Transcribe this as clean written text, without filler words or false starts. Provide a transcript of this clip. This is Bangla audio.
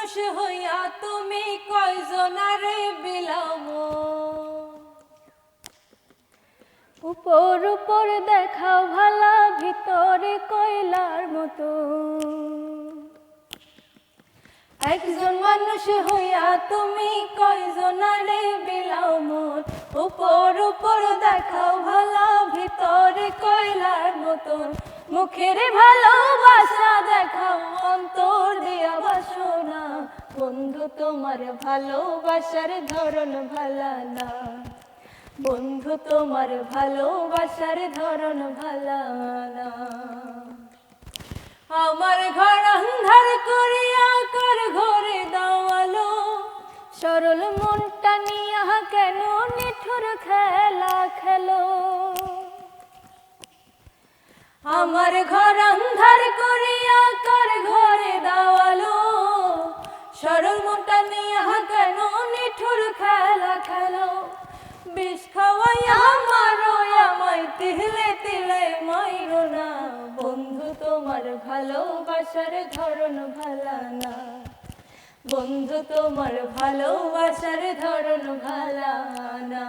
মানুষ হইয়া তুমি কয়জনারে বিলাম উপর উপর দেখাও ভালা ভিতরে কয়লার মতো একজন মানুষ হইয়া তুমি কয়জনারে বিলাও মন উপর উপর দেখাও ভালা ভিতরে কয়লার মতন মুখের ভালোবাসা দেখাও অন্তর দিয়া বাসনা বন্ধু তোমার ভালোবাসার ধরন ভালা না বন্ধু তোমার ভালোবাসার ধরন ভালা না আমার ঘর অন্ধার করিয়া কার ঘরে দাওয়ালো সরল মনটা নিয়া কেন নিঠুর খেলা খেলো আমার ঘর অন্ধার করিয়া কার ঘরে দাওয়ালো সরল মনটা নিয়া কেন নিঠুর খেলা খেলো বিষ খাওয়াইয়া মারো আমায় তিলে তিলে মাইরো না বন্ধু তোমার ভালোবাসার ধরন ভালা না বন্ধু তোমার ভালোবাসার ধরন ভালা না